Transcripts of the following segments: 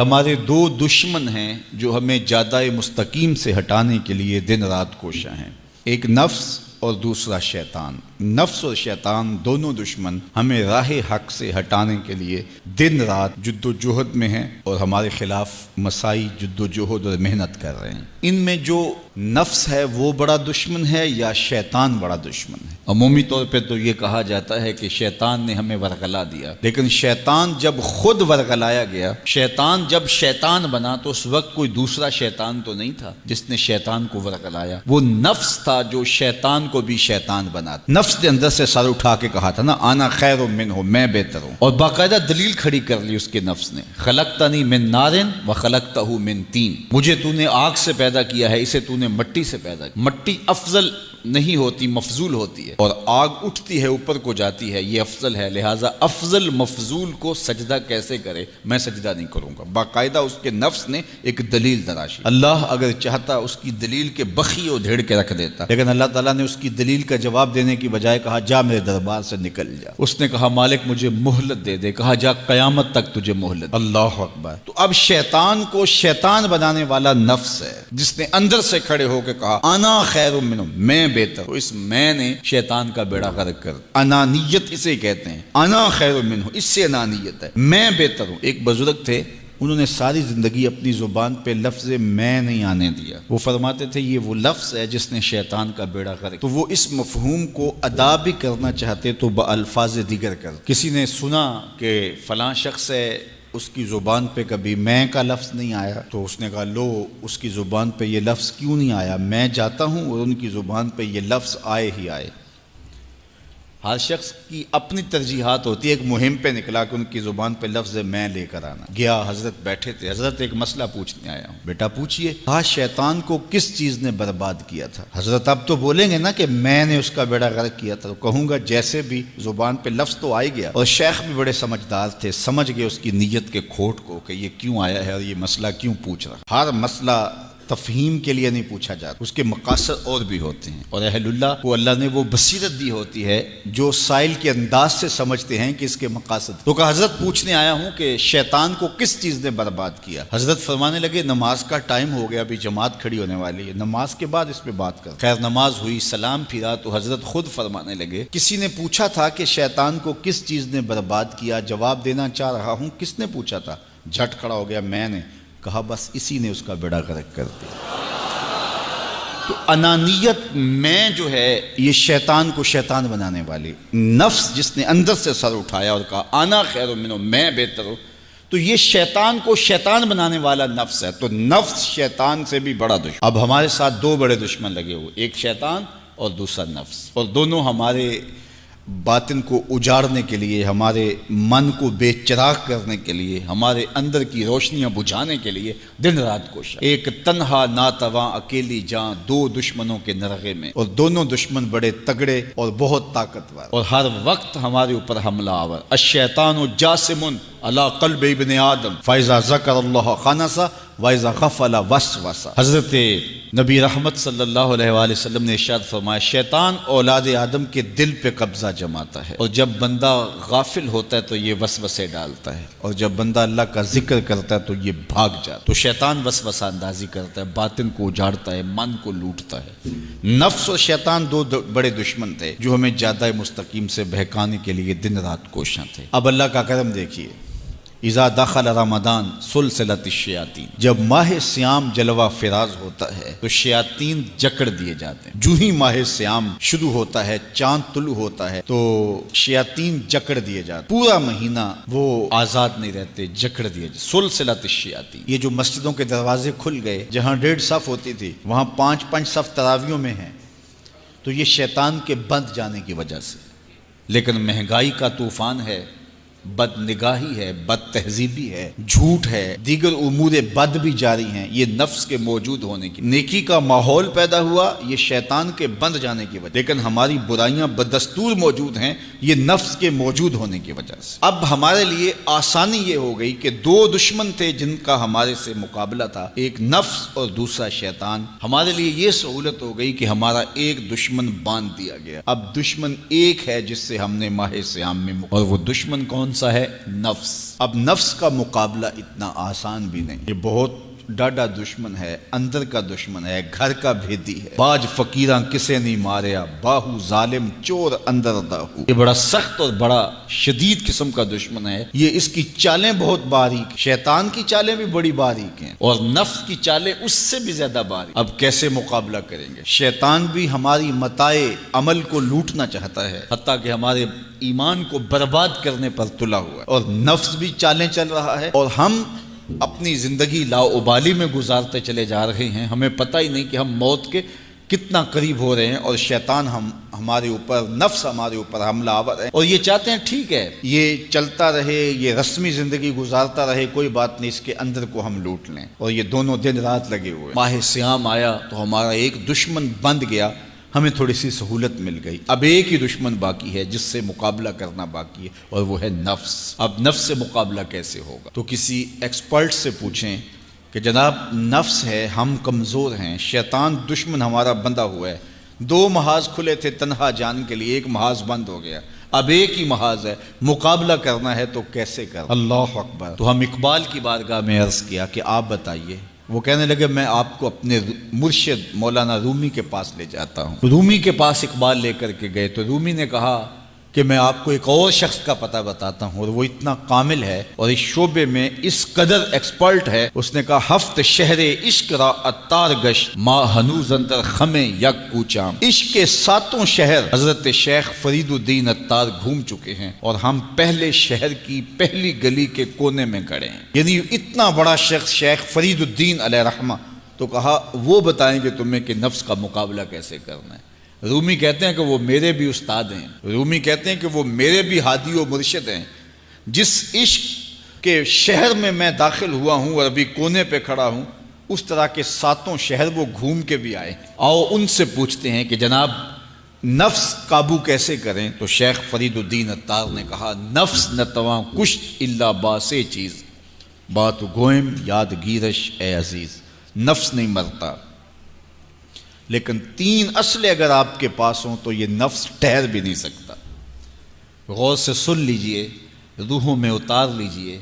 ہمارے دو دشمن ہیں جو ہمیں جادہ مستقیم سے ہٹانے کے لیے دن رات کوشاں ہیں، ایک نفس اور دوسرا شیطان۔ نفس اور شیطان دونوں دشمن ہمیں راہ حق سے ہٹانے کے لیے دن رات جد و جہد میں ہیں اور ہمارے خلاف مساعی جد و جہد اور محنت کر رہے ہیں۔ ان میں جو نفس ہے وہ بڑا دشمن ہے یا شیطان بڑا دشمن ہے؟ عمومی طور پہ تو یہ کہا جاتا ہے کہ شیطان نے ہمیں ورغلا دیا، لیکن شیطان جب خود ورغلایا گیا، شیطان جب شیطان بنا تو اس وقت کوئی دوسرا شیطان تو نہیں تھا جس نے شیطان کو ورغلایا، وہ نفس تھا جو شیطان کو بھی شیطان بنا۔ نفس نے اندر سے سر اٹھا کے کہا تھا نا، انا خیر منہ، میں بہتر ہوں، اور باقاعدہ دلیل کھڑی کر لی اس کے نفس نے، خلقتنی من نار وخلقتہ من طین، مجھے تو نے آگ سے پیدا کیا ہے، اسے تو نے مٹی سے پیدا کیا۔ مٹی افضل نہیں ہوتی، مفضول ہوتی ہے، اور آگ اٹھتی ہے اوپر کو جاتی ہے، یہ افضل ہے، لہٰذا افضل مفضول کو سجدہ کیسے کرے؟ میں سجدہ نہیں کروں گا۔ باقاعدہ اس کے نفس نے ایک دلیل تراشی۔ اللہ اگر چاہتا اس کی دلیل کے بخی و دھیڑ کے رکھ دیتا، لیکن اللہ تعالیٰ نے اس کی دلیل کا جواب دینے کی بجائے کہا جا میرے دربار سے نکل جا۔ اس نے کہا مالک مجھے مہلت دے دے، کہا جا قیامت تک تجھے مہلت۔ اللہ اکبر۔ تو اب شیطان کو شیطان بنانے والا نفس ہے جس نے اندر سے کھڑے ہو کے کہا انا خیر منہ، میں بہتر ہوں۔ اس میں نے شیطان کا بیڑا غرق کر، انانیت اسے کہتے ہیں، انا خیر منہ، اس سے انانیت ہے، میں بہتر ہوں۔ ایک بزرگ تھے، انہوں نے ساری زندگی اپنی زبان پہ لفظ میں نہیں آنے دیا۔ وہ فرماتے تھے یہ وہ لفظ ہے جس نے شیطان کا بیڑا غرق۔ تو وہ اس مفہوم کو ادا بھی کرنا چاہتے تو بالفاظ دیگر کر۔ کسی نے سنا کہ فلاں شخص ہے، اس کی زبان پہ کبھی میں کا لفظ نہیں آیا، تو اس نے کہا لو اس کی زبان پہ یہ لفظ کیوں نہیں آیا؟ میں جاتا ہوں اور ان کی زبان پہ یہ لفظ آئے ہی آئے۔ ہر شخص کی اپنی ترجیحات ہوتی ہے۔ ایک مہم پہ نکلا کہ ان کی زبان پہ لفظ میں لے کر آنا۔ گیا، حضرت بیٹھے تھے، حضرت ایک مسئلہ پوچھنے آیا ہوں۔ بیٹا پوچھئے۔ کہا شیطان کو کس چیز نے برباد کیا تھا؟ حضرت اب تو بولیں گے نا کہ میں نے اس کا بیڑا غرق کیا تھا، تو کہوں گا جیسے بھی زبان پہ لفظ تو آ گیا، اور شیخ بھی بڑے سمجھدار تھے، سمجھ گئے اس کی نیت کے کھوٹ کو کہ یہ کیوں آیا ہے اور یہ مسئلہ کیوں پوچھ رہا۔ ہر مسئلہ تفہیم کے لیے نہیں پوچھا جاتا، اس کے مقاصد اور بھی ہوتے ہیں، اور اہل اللہ کو اللہ نے وہ بصیرت دی ہوتی ہے جو سائل کے انداز سے سمجھتے ہیں کہ اس کے مقاصد۔ تو کہا حضرت پوچھنے آیا ہوں کہ شیطان کو کس چیز نے برباد کیا؟ حضرت فرمانے لگے نماز کا ٹائم ہو گیا، ابھی جماعت کھڑی ہونے والی ہے، نماز کے بعد اس پہ بات کر۔ خیر نماز ہوئی، سلام پھرا تو حضرت خود فرمانے لگے کسی نے پوچھا تھا کہ شیطان کو کس چیز نے برباد کیا؟ جواب دینا چاہ رہا ہوں کس نے پوچھا تھا؟ جھٹ کھڑا ہو گیا میں نے۔ کہا بس اسی نے اس کا بیڑا غرق کر دیا۔ تو انانیت میں جو ہے یہ شیطان کو شیطان بنانے والی، نفس جس نے اندر سے سر اٹھایا اور کہا انا خیر منہ، میں بہتر ہوں، تو یہ شیطان کو شیطان بنانے والا نفس ہے۔ تو نفس شیطان سے بھی بڑا دشمن۔ اب ہمارے ساتھ دو بڑے دشمن لگے ہوئے، ایک شیطان اور دوسرا نفس، اور دونوں ہمارے باطن کو اجاڑنے کے لیے، ہمارے من کو بے چراغ کرنے کے لیے، ہمارے اندر کی روشنیاں بجھانے کے لیے دن رات کوشاں۔ ایک تنہا ناتواں اکیلی جاں، دو دشمنوں کے نرغے میں، اور دونوں دشمن بڑے تگڑے اور بہت طاقتور، اور ہر وقت ہمارے اوپر حملہ آور۔ الشیطان جاسم علی قلب ابن آدم فاذا ذکر اللہ خنس واذا غفل وسوس۔ حضرت نبی رحمت صلی اللہ علیہ وآلہ وسلم نے ارشاد فرمایا شیطان اولاد آدم کے دل پہ قبضہ جماتا ہے، اور جب بندہ غافل ہوتا ہے تو یہ وسوسے ڈالتا ہے، اور جب بندہ اللہ کا ذکر کرتا ہے تو یہ بھاگ جاتا ہے۔ تو شیطان وسوسہ اندازی کرتا ہے، باطن کو اجاڑتا ہے، من کو لوٹتا ہے۔ نفس اور شیطان دو بڑے دشمن تھے جو ہمیں جادہ مستقیم سے بہکانے کے لیے دن رات کوشاں تھے۔ اب اللہ کا کرم دیکھیے، اذا دخل رمضان سلسلت الشیاطین، جب ماہ سیام جلوہ فراز ہوتا ہے تو شیاطین جکڑ دیے جاتے ہیں۔ جو ہی ماہ سیام شروع ہوتا ہے، چاند طلوع ہوتا ہے تو شیاطین جکڑ دیے جاتے ہیں، پورا مہینہ وہ آزاد نہیں رہتے، جکڑ دیے جاتے۔ سلسلت الشیاطین، یہ جو مسجدوں کے دروازے کھل گئے، جہاں 1.5 صف ہوتی تھی وہاں 5 صف تراویوں میں ہیں، تو یہ شیطان کے بند جانے کی وجہ سے۔ لیکن مہنگائی کا طوفان ہے، بد نگاہی ہے، بد تہذیبی ہے، جھوٹ ہے، دیگر امور بد بھی جاری ہیں، یہ نفس کے موجود ہونے کی، نیکی کا ماحول پیدا ہوا یہ شیطان کے بند جانے کی وجہ، لیکن ہماری برائیاں بدستور موجود ہیں یہ نفس کے موجود ہونے کی وجہ سے۔ اب ہمارے لیے آسانی یہ ہو گئی کہ دو دشمن تھے جن کا ہمارے سے مقابلہ تھا، ایک نفس اور دوسرا شیطان۔ ہمارے لیے یہ سہولت ہو گئی کہ ہمارا ایک دشمن باندھ دیا گیا، اب دشمن ایک ہے جس سے ہم نے ماہ سیام میں اور وہ دشمن کون کون سا ہے؟ نفس۔ اب نفس کا مقابلہ اتنا آسان بھی نہیں، یہ بہت ڈاڈا دشمن ہے، اندر کا دشمن ہے، گھر کا بھیدی ہے۔ باج فقیراں کسے نہیں ماریا، باہو ظالم چور اندر داہو۔ یہ بڑا سخت اور بڑا شدید قسم کا دشمن ہے۔ یہ اس کی چالیں بہت باریک، شیطان کی چالیں بھی بڑی باریک ہیں اور نفس کی چالیں اس سے بھی زیادہ باریک۔ اب کیسے مقابلہ کریں گے؟ شیطان بھی ہماری متاع عمل کو لوٹنا چاہتا ہے، حتیٰ کہ ہمارے ایمان کو برباد کرنے پر تلا ہوا ہے، اور نفس بھی چالیں چل رہا ہے، اور ہم اپنی زندگی لاؤبالی میں گزارتے چلے جا رہے ہیں۔ ہمیں پتہ ہی نہیں کہ ہم موت کے کتنا قریب ہو رہے ہیں، اور شیطان ہمارے اوپر، نفس ہمارے اوپر حملہ آور ہے، اور یہ چاہتے ہیں ٹھیک ہے یہ چلتا رہے، یہ رسمی زندگی گزارتا رہے، کوئی بات نہیں، اس کے اندر کو ہم لوٹ لیں۔ اور یہ دونوں دن رات لگے ہوئے۔ ماہ سیام آیا تو ہمارا ایک دشمن بند گیا، ہمیں تھوڑی سی سہولت مل گئی۔ اب ایک ہی دشمن باقی ہے جس سے مقابلہ کرنا باقی ہے، اور وہ ہے نفس۔ اب نفس سے مقابلہ کیسے ہوگا؟ تو کسی ایکسپرٹ سے پوچھیں کہ جناب نفس ہے، ہم کمزور ہیں، شیطان دشمن ہمارا بندہ ہوا ہے، 2 محاذ کھلے تھے تنہا جان کے لیے، ایک محاذ بند ہو گیا، اب ایک ہی محاذ ہے، مقابلہ کرنا ہے تو کیسے کرنا؟ اللہ اکبر۔ تو ہم اقبال کی بارگاہ میں عرض کیا کہ آپ بتائیے۔ وہ کہنے لگے میں آپ کو اپنے مرشد مولانا رومی کے پاس لے جاتا ہوں۔ رومی کے پاس اقبال لے کر کے گئے تو رومی نے کہا کہ میں آپ کو ایک اور شخص کا پتہ بتاتا ہوں، اور وہ اتنا کامل ہے اور اس شعبے میں اس قدر ایکسپرٹ ہے۔ اس نے کہا ہفت شہر عشق را اتار گشت ما ہنوز اندر خمیں یک کوچام۔ عشق کے 7 شہر حضرت شیخ فرید الدین اتار گھوم چکے ہیں، اور ہم پہلے شہر کی پہلی گلی کے کونے میں کھڑے ہیں۔ یعنی اتنا بڑا شخص شیخ فرید الدین علیہ رحمہ، تو کہا وہ بتائیں گے تمہیں کہ نفس کا مقابلہ کیسے کرنا ہے۔ رومی کہتے ہیں کہ وہ میرے بھی استاد ہیں، رومی کہتے ہیں کہ وہ میرے بھی ہادی و مرشد ہیں۔ جس عشق کے شہر میں میں داخل ہوا ہوں اور ابھی کونے پہ کھڑا ہوں، اس طرح کے 7 شہر وہ گھوم کے بھی آئے۔ آؤ ان سے پوچھتے ہیں کہ جناب نفس قابو کیسے کریں؟ تو شیخ فرید الدین اتار نے کہا نفس نتواں کشت الا باسے چیز بات گوئم یاد گیرش اے عزیز۔ نفس نہیں مرتا، لیکن 3 اسلحے اگر آپ کے پاس ہوں تو یہ نفس ٹھہر بھی نہیں سکتا۔ غور سے سن لیجئے، روحوں میں اتار لیجئے،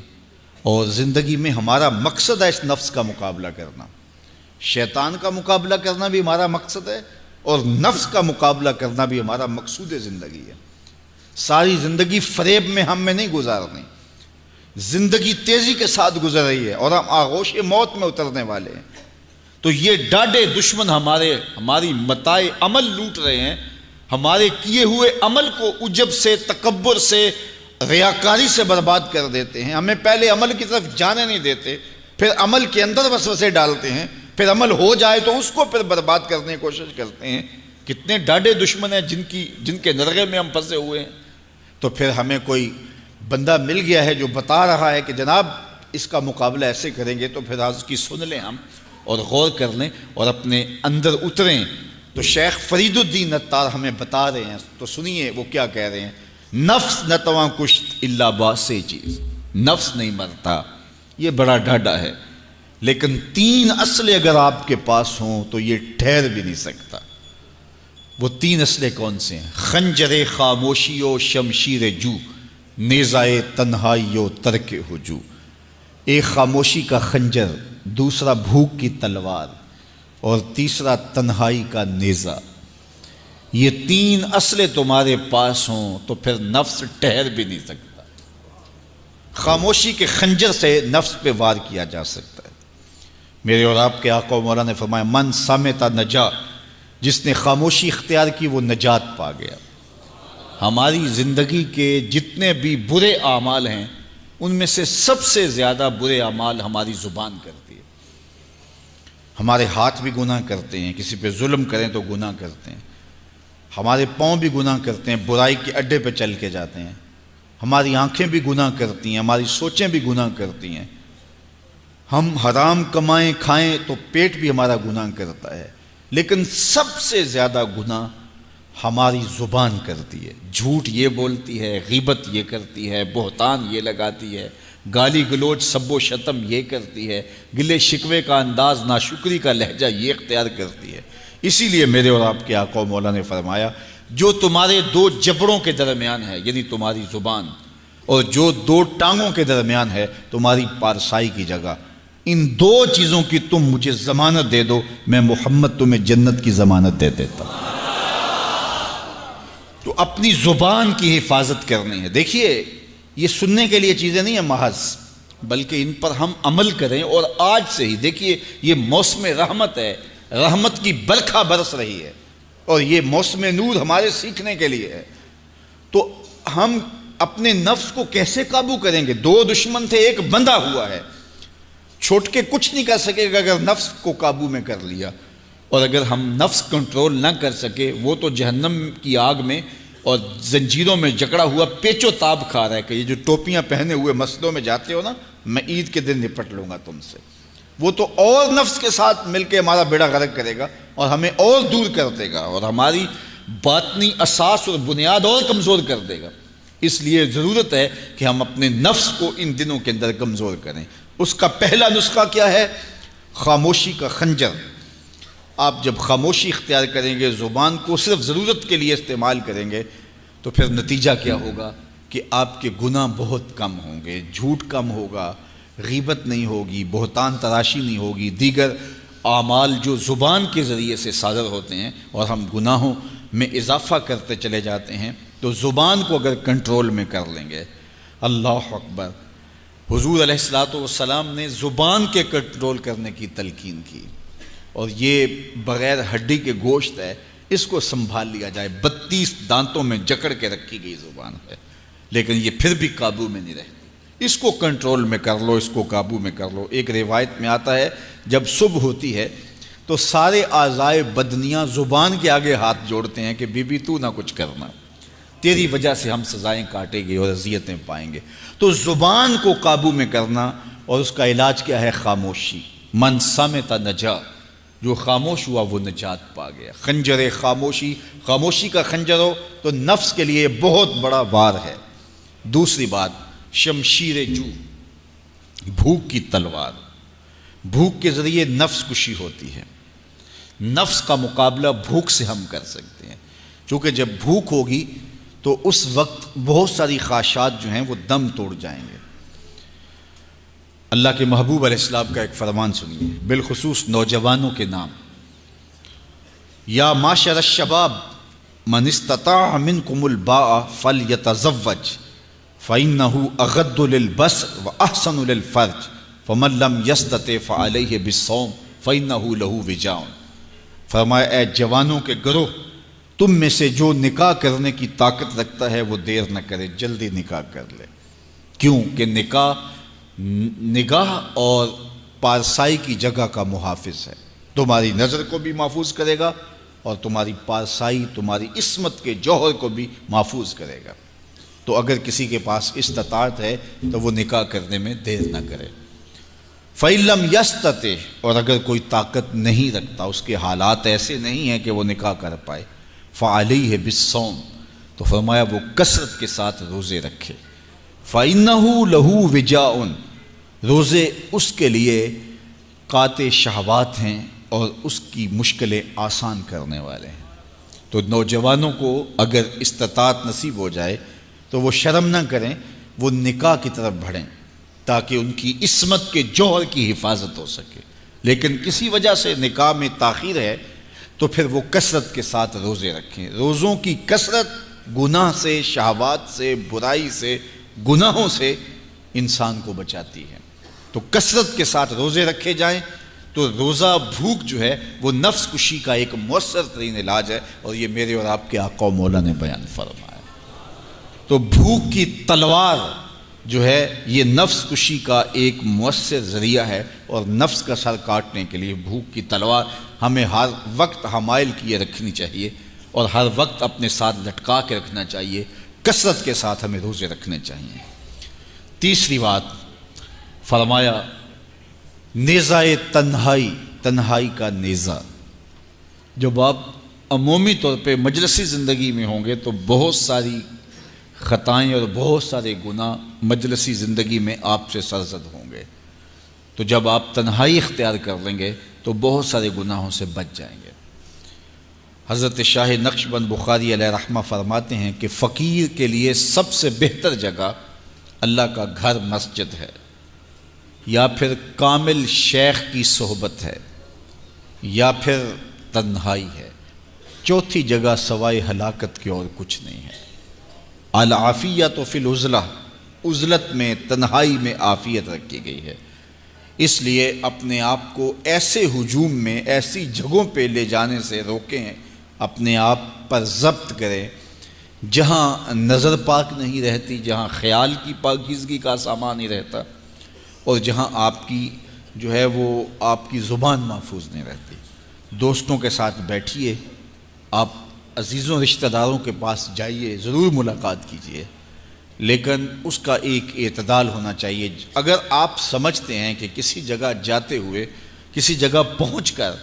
اور زندگی میں ہمارا مقصد ہے اس نفس کا مقابلہ کرنا۔ شیطان کا مقابلہ کرنا بھی ہمارا مقصد ہے، اور نفس کا مقابلہ کرنا بھی ہمارا مقصود زندگی ہے۔ ساری زندگی فریب میں ہم میں نہیں گزارنی، زندگی تیزی کے ساتھ گزر رہی ہے اور ہم آغوش موت میں اترنے والے ہیں۔ تو یہ ڈاڈے دشمن ہماری متاع عمل لوٹ رہے ہیں، ہمارے کیے ہوئے عمل کو عجب سے، تکبر سے، ریاکاری سے برباد کر دیتے ہیں۔ ہمیں پہلے عمل کی طرف جانے نہیں دیتے، پھر عمل کے اندر وسوسے ڈالتے ہیں، پھر عمل ہو جائے تو اس کو پھر برباد کرنے کی کوشش کرتے ہیں۔ کتنے ڈاڈے دشمن ہیں جن کے نرغے میں ہم پھنسے ہوئے ہیں۔ تو پھر ہمیں کوئی بندہ مل گیا ہے جو بتا رہا ہے کہ جناب اس کا مقابلہ ایسے کریں گے، تو پھر آج کی سن لیں ہم اور غور کر لیں اور اپنے اندر اتریں۔ تو شیخ فرید الدین اتار ہمیں بتا رہے ہیں، تو سنیے وہ کیا کہہ رہے ہیں۔ نفس نتواں کشت الا باسے چیز، نفس نہیں مرتا، یہ بڑا ڈاڈا ہے، لیکن 3 اسلحے اگر آپ کے پاس ہوں تو یہ ٹھہر بھی نہیں سکتا۔ وہ 3 اسلحے کون سے ہیں؟ خنجر خاموشی و شمشیر جو، نیزائے تنہائی و ترک ہجو۔ ایک خاموشی کا خنجر، دوسرا بھوک کی تلوار، اور تیسرا تنہائی کا نیزہ۔ یہ 3 اسلحے تمہارے پاس ہوں تو پھر نفس ٹھہر بھی نہیں سکتا۔ خاموشی کے خنجر سے نفس پہ وار کیا جا سکتا ہے۔ میرے اور آپ کے آقا و مولا نے فرمایا من صامت نجا، جس نے خاموشی اختیار کی وہ نجات پا گیا۔ ہماری زندگی کے جتنے بھی برے اعمال ہیں ان میں سے سب سے زیادہ برے اعمال ہماری زبان کرتی ہے۔ ہمارے ہاتھ بھی گناہ کرتے ہیں، کسی پہ ظلم کریں تو گناہ کرتے ہیں، ہمارے پاؤں بھی گناہ کرتے ہیں، برائی کے اڈے پہ چل کے جاتے ہیں، ہماری آنکھیں بھی گناہ کرتی ہیں، ہماری سوچیں بھی گناہ کرتی ہیں، ہم حرام کمائیں کھائیں تو پیٹ بھی ہمارا گناہ کرتا ہے، لیکن سب سے زیادہ گناہ ہماری زبان کرتی ہے۔ جھوٹ یہ بولتی ہے، غیبت یہ کرتی ہے، بہتان یہ لگاتی ہے، گالی گلوچ سب و شتم یہ کرتی ہے، گلے شکوے کا انداز، ناشکری کا لہجہ یہ اختیار کرتی ہے۔ اسی لیے میرے اور آپ کے آقا و مولا نے فرمایا جو تمہارے 2 جبڑوں کے درمیان ہے، یعنی تمہاری زبان، اور جو دو ٹانگوں کے درمیان ہے تمہاری پارسائی کی جگہ، ان دو چیزوں کی تم مجھے ضمانت دے دو، میں محمد تمہیں جنت کی ضمانت دے دیتا ہوں۔ تو اپنی زبان کی حفاظت کرنی ہے۔ دیکھیے یہ سننے کے لیے چیزیں نہیں ہیں محض، بلکہ ان پر ہم عمل کریں، اور آج سے ہی دیکھیے یہ موسم رحمت ہے، رحمت کی برکھا برس رہی ہے، اور یہ موسم نور ہمارے سیکھنے کے لیے ہے۔ تو ہم اپنے نفس کو کیسے قابو کریں گے؟ دو دشمن تھے، ایک بندھا ہوا ہے، چھوٹ کے کچھ نہیں کر سکے گا اگر نفس کو قابو میں کر لیا۔ اور اگر ہم نفس کنٹرول نہ کر سکے، وہ تو جہنم کی آگ میں اور زنجیروں میں جکڑا ہوا پیچ و تاب کھا رہا ہے کہ یہ جو ٹوپیاں پہنے ہوئے مسجدوں میں جاتے ہو نا، میں عید کے دن نپٹ لوں گا تم سے، وہ تو اور نفس کے ساتھ مل کے ہمارا بیڑا غرق کرے گا اور ہمیں اور دور کر دے گا، اور ہماری باطنی اساس اور بنیاد اور کمزور کر دے گا۔ اس لیے ضرورت ہے کہ ہم اپنے نفس کو ان دنوں کے اندر کمزور کریں۔ اس کا پہلا نسخہ کیا ہے؟ خاموشی کا خنجر۔ آپ جب خاموشی اختیار کریں گے، زبان کو صرف ضرورت کے لیے استعمال کریں گے، تو پھر نتیجہ کیا ہوگا کہ آپ کے گناہ بہت کم ہوں گے، جھوٹ کم ہوگا، غیبت نہیں ہوگی، بہتان تراشی نہیں ہوگی، دیگر اعمال جو زبان کے ذریعے سے صادر ہوتے ہیں اور ہم گناہوں میں اضافہ کرتے چلے جاتے ہیں، تو زبان کو اگر کنٹرول میں کر لیں گے۔ اللہ اکبر! حضور علیہ الصلوۃ والسلام نے زبان کے کنٹرول کرنے کی تلقین کی، اور یہ بغیر ہڈی کے گوشت ہے، اس کو سنبھال لیا جائے۔ 32 دانتوں میں جکڑ کے رکھی گئی زبان ہے، لیکن یہ پھر بھی قابو میں نہیں رہتی۔ اس کو کنٹرول میں کر لو، اس کو قابو میں کر لو۔ ایک روایت میں آتا ہے جب صبح ہوتی ہے تو سارے اعضائے بدنیاں زبان کے آگے ہاتھ جوڑتے ہیں کہ بی بی تو نہ کچھ کرنا، تیری وجہ سے ہم سزائیں کاٹیں گے اور اذیتیں پائیں گے۔ تو زبان کو قابو میں کرنا، اور اس کا علاج کیا ہے؟ خاموشی۔ من صمت نجا، جو خاموش ہوا وہ نجات پا گیا۔ خنجر خاموشی، خاموشی کا خنجر ہو تو نفس کے لیے بہت بڑا وار ہے۔ دوسری بات، شمشیر جو، بھوک کی تلوار۔ بھوک کے ذریعے نفس کشی ہوتی ہے۔ نفس کا مقابلہ بھوک سے ہم کر سکتے ہیں، چونکہ جب بھوک ہوگی تو اس وقت بہت ساری خواہشات جو ہیں وہ دم توڑ جائیں گے۔ اللہ کے محبوب علیہ السلام کا ایک فرمان سنیے، بالخصوص نوجوانوں کے نام۔ یا معشر الشباب من استطاع منکم الباء فلیتزوج فإنه اغض للبصر واحسن للفرج فمن لم یستطع فعلیہ بالصوم فإنه له وجاء۔ فرمایا اے جوانوں کے گروہ، تم میں سے جو نکاح کرنے کی طاقت رکھتا ہے وہ دیر نہ کرے، جلدی نکاح کر لے۔ کیوں کہ نکاح نگاہ اور پارسائی کی جگہ کا محافظ ہے، تمہاری نظر کو بھی محفوظ کرے گا اور تمہاری پارسائی، تمہاری عصمت کے جوہر کو بھی محفوظ کرے گا۔ تو اگر کسی کے پاس استطاعت ہے تو وہ نکاح کرنے میں دیر نہ کرے۔ فَإِن لَمْ يَسْتَطِعْ، اور اگر کوئی طاقت نہیں رکھتا، اس کے حالات ایسے نہیں ہیں کہ وہ نکاح کر پائے، فَعَلَيْهِ بِالصَّوْمِ، تو فرمایا وہ کثرت کے ساتھ روزے رکھے۔ فَإِنَّهُ لَهُ وِجَاءٌ، روزے اس کے لیے قاطع شہوات ہیں اور اس کی مشکلیں آسان کرنے والے ہیں۔ تو نوجوانوں کو اگر استطاعت نصیب ہو جائے تو وہ شرم نہ کریں، وہ نکاح کی طرف بڑھیں تاکہ ان کی عصمت کے جوہر کی حفاظت ہو سکے۔ لیکن کسی وجہ سے نکاح میں تاخیر ہے تو پھر وہ کثرت کے ساتھ روزے رکھیں۔ روزوں کی کثرت گناہ سے، شہوات سے، برائی سے، گناہوں سے انسان کو بچاتی ہے۔ تو کثرت کے ساتھ روزے رکھے جائیں۔ تو روزہ بھوک جو ہے وہ نفس کشی کا ایک مؤثر ترین علاج ہے، اور یہ میرے اور آپ کے آقا و مولا نے بیان فرمایا۔ تو بھوک کی تلوار جو ہے یہ نفس کشی کا ایک مؤثر ذریعہ ہے، اور نفس کا سر کاٹنے کے لیے بھوک کی تلوار ہمیں ہر وقت حمائل کیے رکھنی چاہیے، اور ہر وقت اپنے ساتھ لٹکا کے رکھنا چاہیے۔ کثرت کے ساتھ ہمیں روزے رکھنے چاہیے۔ تیسری بات فرمایا نیزہ تنہائی، تنہائی کا نیزہ۔ جب آپ عمومی طور پہ مجلسی زندگی میں ہوں گے تو بہت ساری خطائیں اور بہت سارے گناہ مجلسی زندگی میں آپ سے سرزد ہوں گے۔ تو جب آپ تنہائی اختیار کر لیں گے تو بہت سارے گناہوں سے بچ جائیں گے۔ حضرت شاہ نقشبند بخاری علیہ رحمہ فرماتے ہیں کہ فقیر کے لیے سب سے بہتر جگہ اللہ کا گھر مسجد ہے، یا پھر کامل شیخ کی صحبت ہے، یا پھر تنہائی ہے۔ چوتھی جگہ سوائے ہلاکت کے اور کچھ نہیں ہے۔ العافیۃ فی العزلہ، عزلت میں، تنہائی میں عافیت رکھی گئی ہے۔ اس لیے اپنے آپ کو ایسے ہجوم میں، ایسی جگہوں پہ لے جانے سے روکیں، اپنے آپ پر ضبط کریں جہاں نظر پاک نہیں رہتی، جہاں خیال کی پاکیزگی کا سامان نہیں رہتا، اور جہاں آپ کی جو ہے وہ آپ کی زبان محفوظ نہیں رہتی۔ دوستوں کے ساتھ بیٹھیے، آپ عزیزوں رشتہ داروں کے پاس جائیے، ضرور ملاقات کیجیے، لیکن اس کا ایک اعتدال ہونا چاہیے۔ اگر آپ سمجھتے ہیں کہ کسی جگہ جاتے ہوئے، کسی جگہ پہنچ کر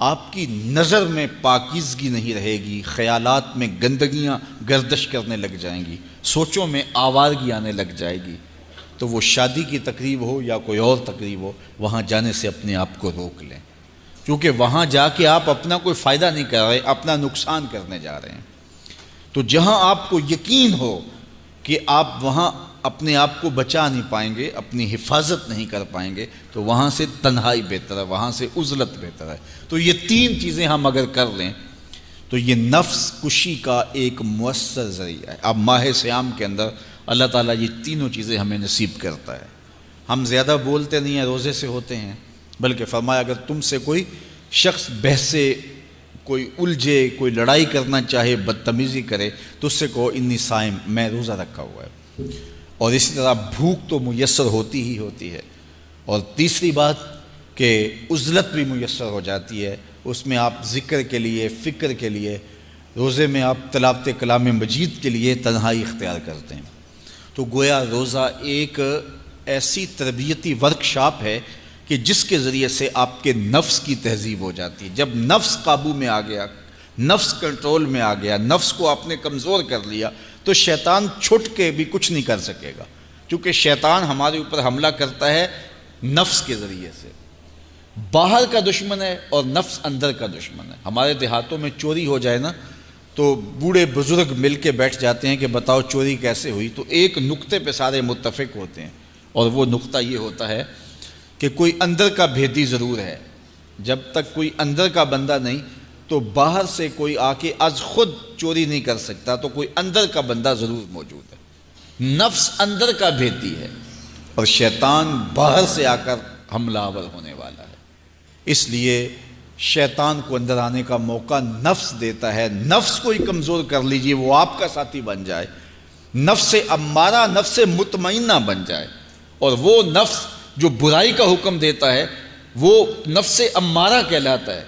آپ کی نظر میں پاکیزگی نہیں رہے گی، خیالات میں گندگیاں گردش کرنے لگ جائیں گی، سوچوں میں آوارگی آنے لگ جائے گی، تو وہ شادی کی تقریب ہو یا کوئی اور تقریب ہو، وہاں جانے سے اپنے آپ کو روک لیں، کیونکہ وہاں جا کے آپ اپنا کوئی فائدہ نہیں کر رہے، اپنا نقصان کرنے جا رہے ہیں۔ تو جہاں آپ کو یقین ہو کہ آپ وہاں اپنے آپ کو بچا نہیں پائیں گے، اپنی حفاظت نہیں کر پائیں گے، تو وہاں سے تنہائی بہتر ہے، وہاں سے عزلت بہتر ہے۔ تو یہ تین چیزیں ہم اگر کر لیں تو یہ نفس کشی کا ایک مؤثر ذریعہ ہے۔ اب ماہ صیام کے اندر اللہ تعالیٰ یہ تینوں چیزیں ہمیں نصیب کرتا ہے۔ ہم زیادہ بولتے نہیں ہیں، روزے سے ہوتے ہیں، بلکہ فرمایا اگر تم سے کوئی شخص بحثے، کوئی الجھے، کوئی لڑائی کرنا چاہے، بدتمیزی کرے، تو اس سے کہو انی صائم، میں روزہ رکھا ہوا ہے۔ اور اسی طرح بھوک تو میسر ہوتی ہی ہوتی ہے۔ اور تیسری بات کہ عزلت بھی میسر ہو جاتی ہے، اس میں آپ ذکر کے لیے، فکر کے لیے، روزے میں آپ تلاوت کلام مجید کے لیے تنہائی اختیار کرتے ہیں۔ تو گویا روزہ ایک ایسی تربیتی ورکشاپ ہے کہ جس کے ذریعے سے آپ کے نفس کی تہذیب ہو جاتی ہے۔ جب نفس قابو میں آ گیا، نفس کنٹرول میں آ گیا، نفس کو آپ نے کمزور کر لیا، تو شیطان چھٹ کے بھی کچھ نہیں کر سکے گا، کیونکہ شیطان ہمارے اوپر حملہ کرتا ہے نفس کے ذریعے سے۔ باہر کا دشمن ہے اور نفس اندر کا دشمن ہے۔ ہمارے دیہاتوں میں چوری ہو جائے نا تو بوڑھے بزرگ مل کے بیٹھ جاتے ہیں کہ بتاؤ چوری کیسے ہوئی، تو ایک نقطے پہ سارے متفق ہوتے ہیں، اور وہ نقطہ یہ ہوتا ہے کہ کوئی اندر کا بھیدی ضرور ہے۔ جب تک کوئی اندر کا بندہ نہیں تو باہر سے کوئی آ کے از خود چوری نہیں کر سکتا، تو کوئی اندر کا بندہ ضرور موجود ہے۔ نفس اندر کا بھیدی ہے اور شیطان باہر سے آ کر حملہ آور ہونے والا ہے۔ اس لیے شیطان کو اندر آنے کا موقع نفس دیتا ہے۔ نفس کو ہی کمزور کر لیجئے، وہ آپ کا ساتھی بن جائے، نفس امارہ، نفس مطمئنہ بن جائے، اور وہ نفس جو برائی کا حکم دیتا ہے وہ نفس امارہ کہلاتا ہے۔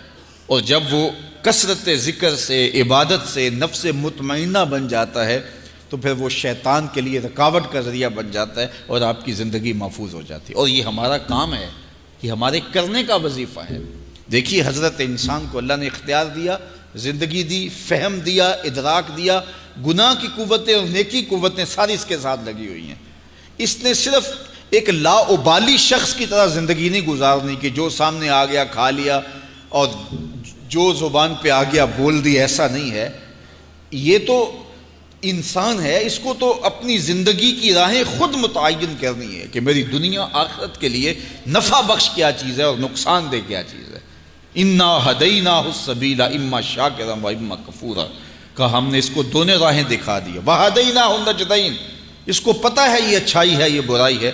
اور جب وہ کثرت ذکر سے، عبادت سے نفس مطمئنہ بن جاتا ہے تو پھر وہ شیطان کے لیے رکاوٹ کا ذریعہ بن جاتا ہے اور آپ کی زندگی محفوظ ہو جاتی ہے۔ اور یہ ہمارا کام ہے، یہ ہمارے کرنے کا وظیفہ ہے۔ دیکھیے حضرت انسان کو اللہ نے اختیار دیا، زندگی دی، فہم دیا، ادراک دیا، گناہ کی قوتیں اور نیکی قوتیں ساری اس کے ساتھ لگی ہوئی ہیں۔ اس نے صرف ایک لا ابالی شخص کی طرح زندگی نہیں گزارنی کہ جو سامنے آ گیا کھا لیا اور جو زبان پہ آ گیا بول دی، ایسا نہیں ہے۔ یہ تو انسان ہے، اس کو تو اپنی زندگی کی راہیں خود متعین کرنی ہے کہ میری دنیا آخرت کے لیے نفع بخش کیا چیز ہے اور نقصان دہ کیا چیز ہے۔ انا ہدیناہ السبیل اما شاکرا و اما کفورا، کہ ہم نے اس کو دونوں راہیں دکھا دی، وہدیناہ النجدین، اس کو پتہ ہے یہ اچھائی ہے یہ برائی ہے،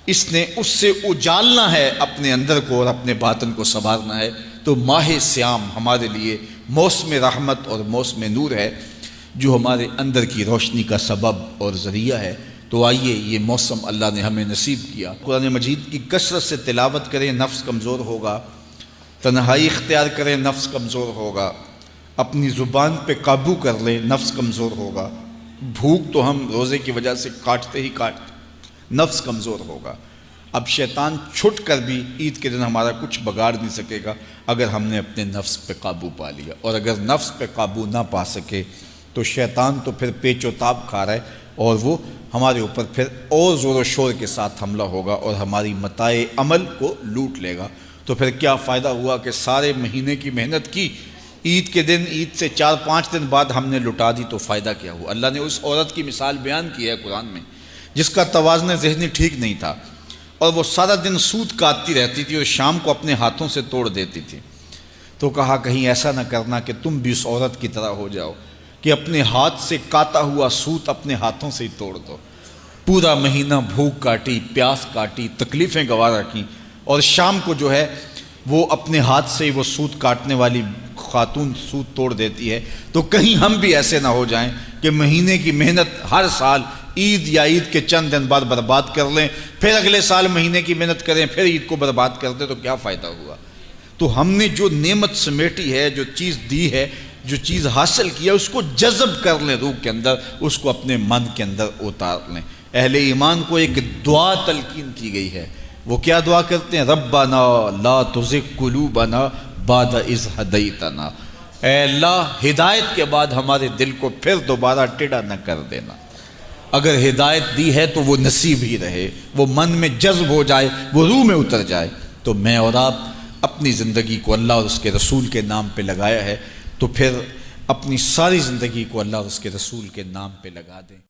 اس نے اس سے اجالنا ہے اپنے اندر کو اور اپنے باطن کو سنوارنا ہے۔ تو ماہ صیام ہمارے لیے موسم رحمت اور موسم نور ہے، جو ہمارے اندر کی روشنی کا سبب اور ذریعہ ہے۔ تو آئیے یہ موسم اللہ نے ہمیں نصیب کیا، قرآن مجید کی کثرت سے تلاوت کریں، نفس کمزور ہوگا، تنہائی اختیار کریں، نفس کمزور ہوگا، اپنی زبان پہ قابو کر لیں، نفس کمزور ہوگا، بھوک تو ہم روزے کی وجہ سے کاٹتے ہی کاٹتے، نفس کمزور ہوگا۔ اب شیطان چھٹ کر بھی عید کے دن ہمارا کچھ بگاڑ نہیں سکے گا اگر ہم نے اپنے نفس پہ قابو پا لیا، اور اگر نفس پہ قابو نہ پا سکے تو شیطان تو پھر پیچ و تاب کھا رہا ہے، اور وہ ہمارے اوپر پھر اور زور و شور کے ساتھ حملہ ہوگا اور ہماری متاع عمل کو لوٹ لے گا۔ تو پھر کیا فائدہ ہوا کہ سارے مہینے کی محنت کی، عید کے دن، عید سے 4-5 دن بعد ہم نے لٹا دی، تو فائدہ کیا ہوا؟ اللہ نے اس عورت کی مثال بیان کی ہے قرآن میں جس کا توازن ذہنی ٹھیک نہیں تھا، اور وہ سارا دن سوت کاٹتی رہتی تھی اور شام کو اپنے ہاتھوں سے توڑ دیتی تھی۔ تو کہا کہیں ایسا نہ کرنا کہ تم بھی اس عورت کی طرح ہو جاؤ کہ اپنے ہاتھ سے کاتا ہوا سوت اپنے ہاتھوں سے ہی توڑ دو۔ پورا مہینہ بھوک کاٹی، پیاس کاٹی، تکلیفیں گوارا کیں، اور شام کو جو ہے وہ اپنے ہاتھ سے وہ سوت کاٹنے والی خاتون سوت توڑ دیتی ہے۔ تو کہیں ہم بھی ایسے نہ ہو جائیں کہ مہینے کی محنت ہر سال عید یا عید کے چند دن بعد برباد کر لیں، پھر اگلے سال مہینے کی محنت کریں، پھر عید کو برباد کر دیں، تو کیا فائدہ ہوا؟ تو ہم نے جو نعمت سمیٹی ہے، جو چیز دی ہے، جو چیز حاصل کیا، اس کو جذب کر لیں روح کے اندر، اس کو اپنے من کے اندر اتار لیں۔ اہل ایمان کو ایک دعا تلقین کی گئی ہے، وہ کیا دعا کرتے ہیں؟ ربنا لا تزغ قلوبنا بعد اذ ہدیتنا، اے اللہ ہدایت کے بعد ہمارے دل کو پھر دوبارہ ٹیڑھا نہ کر دینا۔ اگر ہدایت دی ہے تو وہ نصیب ہی رہے، وہ من میں جذب ہو جائے، وہ روح میں اتر جائے۔ تو میں اور آپ اپنی زندگی کو اللہ اور اس کے رسول کے نام پہ لگایا ہے، تو پھر اپنی ساری زندگی کو اللہ اور اس کے رسول کے نام پہ لگا دیں۔